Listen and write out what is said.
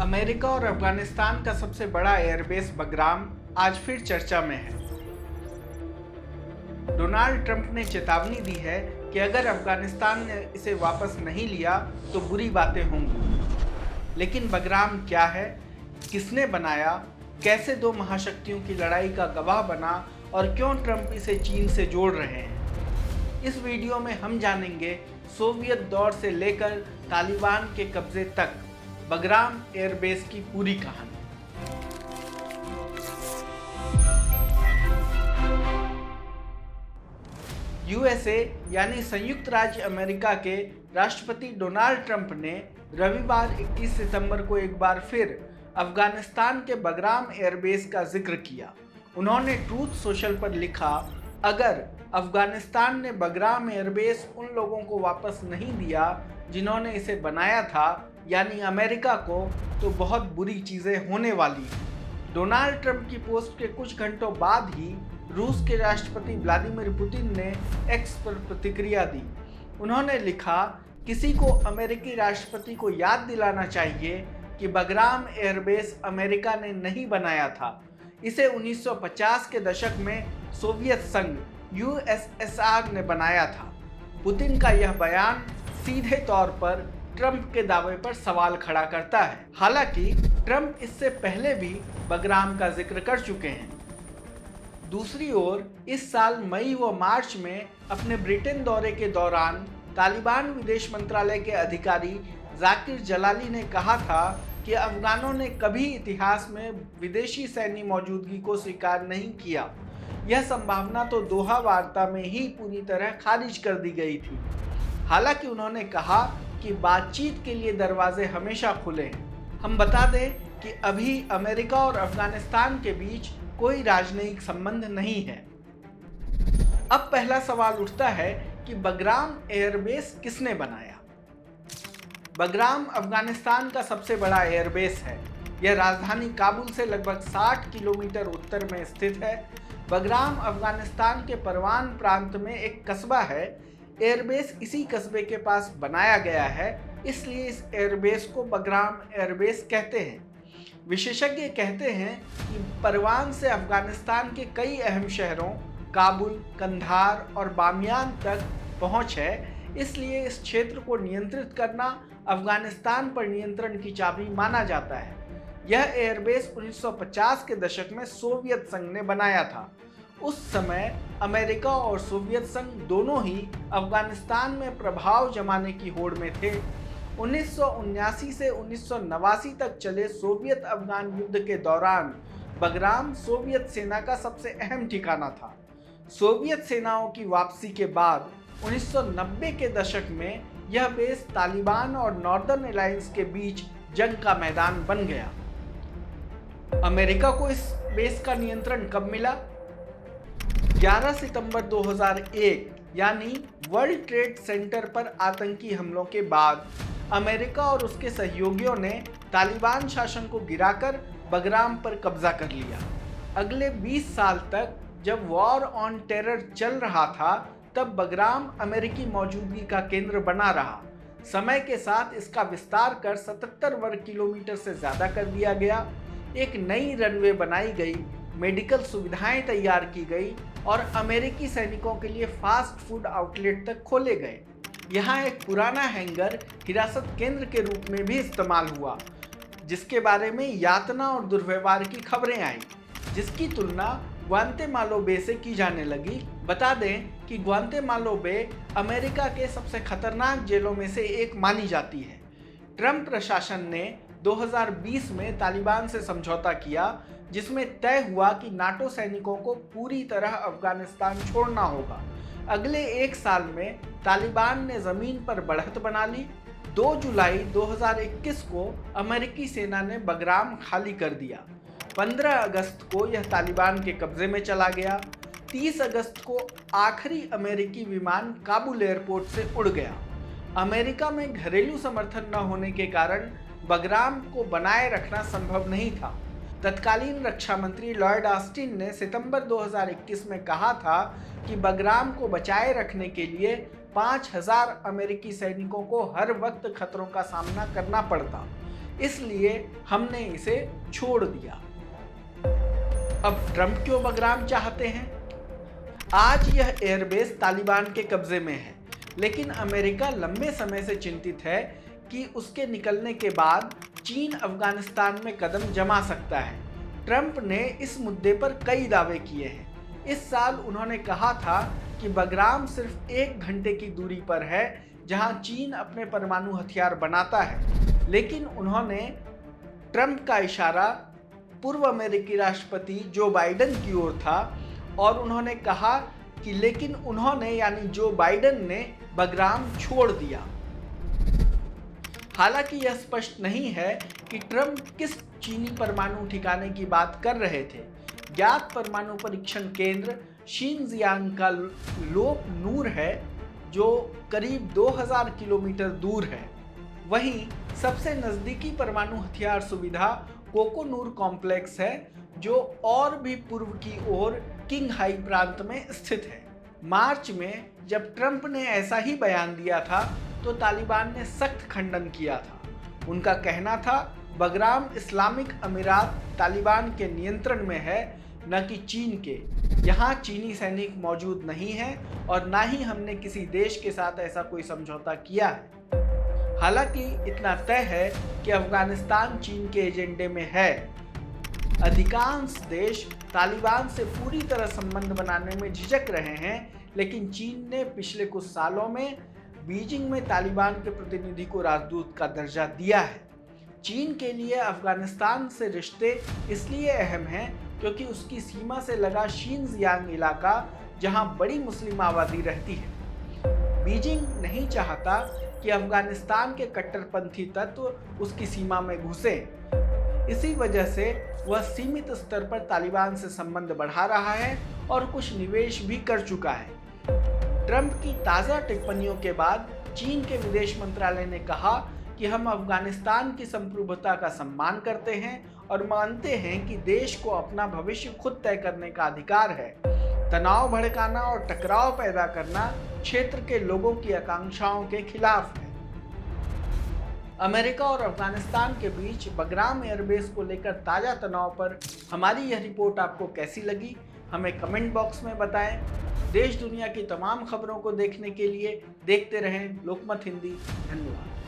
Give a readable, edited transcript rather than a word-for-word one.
America और अफगानिस्तान का सबसे बड़ा एयरबेस बगराम आज फिर चर्चा में है। डोनाल्ड ट्रंप ने चेतावनी दी है कि अगर अफगानिस्तान ने इसे वापस नहीं लिया तो बुरी बातें होंगी। लेकिन बगराम क्या है, किसने बनाया, कैसे दो महाशक्तियों की लड़ाई का गवाह बना और क्यों ट्रंप इसे चीन से जोड़ रहे हैं, इस वीडियो में हम जानेंगे। सोवियत दौर से लेकर तालिबान के कब्जे तक बगराम एयरबेस की पूरी कहानी। यूएसए यानी संयुक्त राज्य अमेरिका के राष्ट्रपति डोनाल्ड ट्रंप ने रविवार 21 सितंबर को एक बार फिर अफगानिस्तान के बगराम एयरबेस का जिक्र किया। उन्होंने ट्रूथ सोशल पर लिखा, अगर अफगानिस्तान ने बगराम एयरबेस उन लोगों को वापस नहीं दिया जिन्होंने इसे बनाया था, यानी अमेरिका को, तो बहुत बुरी चीज़ें होने वाली हैं। डोनाल्ड ट्रंप की पोस्ट के कुछ घंटों बाद ही रूस के राष्ट्रपति व्लादिमीर पुतिन ने एक्स पर प्रतिक्रिया दी। उन्होंने लिखा, किसी को अमेरिकी राष्ट्रपति को याद दिलाना चाहिए कि बगराम एयरबेस अमेरिका ने नहीं बनाया था। इसे 1950 के दशक में सोवियत संघ यूएसएसआर ने बनाया था। पुतिन का यह बयान सीधे तौर पर ट्रंप के दावे पर सवाल खड़ा करता है। हालांकि ट्रंप इससे पहले भी बगराम का जिक्र कर चुके हैं। दूसरी ओर इस साल मई व मार्च में अपने ब्रिटेन दौरे के दौरान तालिबान विदेश मंत्रालय के अधिकारी जाकिर जलाली ने कहा था कि अफगानों ने कभी इतिहास में विदेशी सैन्य मौजूदगी को स्वीकार नहीं किया। यह संभावना तो दोहा वार्ता में ही पूरी तरह खारिज कर दी गई थी। हालांकि उन्होंने कहा कि बातचीत के लिए दरवाजे हमेशा खुले हैं। हम बता दें कि अभी अमेरिका और अफगानिस्तान के बीच कोई राजनयिक संबंध नहीं है। अब पहला सवाल उठता है कि बगराम एयरबेस किसने बनाया। बगराम अफगानिस्तान का सबसे बड़ा एयरबेस है। यह राजधानी काबुल से लगभग 60 किलोमीटर उत्तर में स्थित है। बगराम अफगानिस्तान के परवान प्रांत में एक कस्बा है। एयरबेस इसी कस्बे के पास बनाया गया है, इसलिए इस एयरबेस को बगराम एयरबेस कहते हैं। विशेषज्ञ कहते हैं कि परवान से अफगानिस्तान के कई अहम शहरों काबुल, कंधार और बामियान तक पहुंच है, इसलिए इस क्षेत्र को नियंत्रित करना अफगानिस्तान पर नियंत्रण की चाबी माना जाता है। यह एयरबेस 1950 के दशक में सोवियत संघ ने बनाया था। उस समय अमेरिका और सोवियत संघ दोनों ही अफगानिस्तान में प्रभाव जमाने की होड़ में थे। 1979 से 1989 तक चले सोवियत अफगान युद्ध के दौरान बगराम सोवियत सेना का सबसे अहम ठिकाना था। सोवियत सेनाओं की वापसी के बाद 1990 के दशक में यह बेस तालिबान और नॉर्दर्न अलायंस के बीच जंग का मैदान बन गया। अमेरिका को इस बेस का नियंत्रण कब मिला? 11 सितंबर 2001 यानी वर्ल्ड ट्रेड सेंटर पर आतंकी हमलों के बाद अमेरिका और उसके सहयोगियों ने तालिबान शासन को गिराकर बगराम पर कब्जा कर लिया। अगले 20 साल तक जब वॉर ऑन टेरर चल रहा था, तब बगराम अमेरिकी मौजूदगी का केंद्र बना रहा। समय के साथ इसका विस्तार कर 77 वर्ग किलोमीटर से ज़्यादा कर दिया गया। एक नई रनवे बनाई गई, मेडिकल सुविधाएं तैयार की गई और अमेरिकी सैनिकों के लिए फास्ट फूड आउटलेट तक खोले गए। यहाँ एक पुराना हैंगर हिरासत केंद्र के रूप में भी इस्तेमाल हुआ, जिसके बारे में यातना और दुर्व्यवहार की खबरें आई, जिसकी तुलना ग्वांतेमालो बे से की जाने लगी। बता दें कि ग्वांतेमालो बे अमेरिका के सबसे खतरनाक जेलों में से एक मानी जाती है। ट्रंप प्रशासन ने 2020 में तालिबान से समझौता किया, जिसमें तय हुआ कि नाटो सैनिकों को पूरी तरह अफगानिस्तान छोड़ना होगा। अगले एक साल में तालिबान ने ज़मीन पर बढ़त बना ली। 2 जुलाई 2021 को अमेरिकी सेना ने बगराम खाली कर दिया। 15 अगस्त को यह तालिबान के कब्जे में चला गया। 30 अगस्त को आखिरी अमेरिकी विमान काबुल एयरपोर्ट से उड़ गया। अमेरिका में घरेलू समर्थन न होने के कारण बगराम को बनाए रखना संभव नहीं था। तत्कालीन रक्षा मंत्री लॉयड ऑस्टिन ने सितंबर 2021 में कहा था कि बगराम को बचाए रखने के लिए 5000 अमेरिकी सैनिकों को हर वक्त खतरों का सामना करना पड़ता। इसलिए हमने इसे छोड़ दिया। अब ट्रंप क्यों बगराम चाहते हैं? आज यह एयरबेस तालिबान के कब्जे में है, लेकिन अमेरिका लंबे समय से चिंतित है कि उसके निकलने के बाद चीन अफगानिस्तान में कदम जमा सकता है। ट्रंप ने इस मुद्दे पर कई दावे किए हैं। इस साल उन्होंने कहा था कि बगराम सिर्फ 1 घंटे की दूरी पर है जहां चीन अपने परमाणु हथियार बनाता है, लेकिन उन्होंने ट्रंप का इशारा पूर्व अमेरिकी राष्ट्रपति जो बाइडेन की ओर था और उन्होंने कहा कि लेकिन उन्होंने यानी जो बाइडेन ने बगराम छोड़ दिया। हालांकि यह स्पष्ट नहीं है कि ट्रंप किस चीनी परमाणु ठिकाने की बात कर रहे थे। ज्ञात परमाणु परीक्षण केंद्र शिनजियांग का लोप नूर है, जो करीब 2000 किलोमीटर दूर है। वहीं सबसे नज़दीकी परमाणु हथियार सुविधा कोकोनूर कॉम्प्लेक्स है, जो और भी पूर्व की ओर किंगहाई प्रांत में स्थित है। मार्च में जब ट्रंप ने ऐसा ही बयान दिया था तो तालिबान ने सख्त खंडन किया था। उनका कहना था बगराम इस्लामिक अमीरात तालिबान के नियंत्रण में है, न कि चीन के। यहाँ चीनी सैनिक मौजूद नहीं है और ना ही हमने किसी देश के साथ ऐसा कोई समझौता किया है। हालांकि इतना तय है कि अफगानिस्तान चीन के एजेंडे में है। अधिकांश देश तालिबान से पूरी तरह संबंध बनाने में झिझक रहे हैं, लेकिन चीन ने पिछले कुछ सालों में बीजिंग में तालिबान के प्रतिनिधि को राजदूत का दर्जा दिया है। चीन के लिए अफगानिस्तान से रिश्ते इसलिए अहम हैं क्योंकि उसकी सीमा से लगा शिनजियांग इलाका, जहां बड़ी मुस्लिम आबादी रहती है। बीजिंग नहीं चाहता कि अफगानिस्तान के कट्टरपंथी तत्व उसकी सीमा में घुसें। इसी वजह से वह सीमित स्तर पर तालिबान से संबंध बढ़ा रहा है और कुछ निवेश भी कर चुका है। ट्रंप की ताज़ा टिप्पणियों के बाद चीन के विदेश मंत्रालय ने कहा कि हम अफगानिस्तान की संप्रभुता का सम्मान करते हैं और मानते हैं कि देश को अपना भविष्य खुद तय करने का अधिकार है। तनाव भड़काना और टकराव पैदा करना क्षेत्र के लोगों की आकांक्षाओं के खिलाफ है। अमेरिका और अफगानिस्तान के बीच बगराम एयरबेस को लेकर ताज़ा तनाव पर हमारी यह रिपोर्ट आपको कैसी लगी, हमें कमेंट बॉक्स में बताएं। देश दुनिया की तमाम खबरों को देखने के लिए देखते रहें लोकमत हिंदी। धन्यवाद।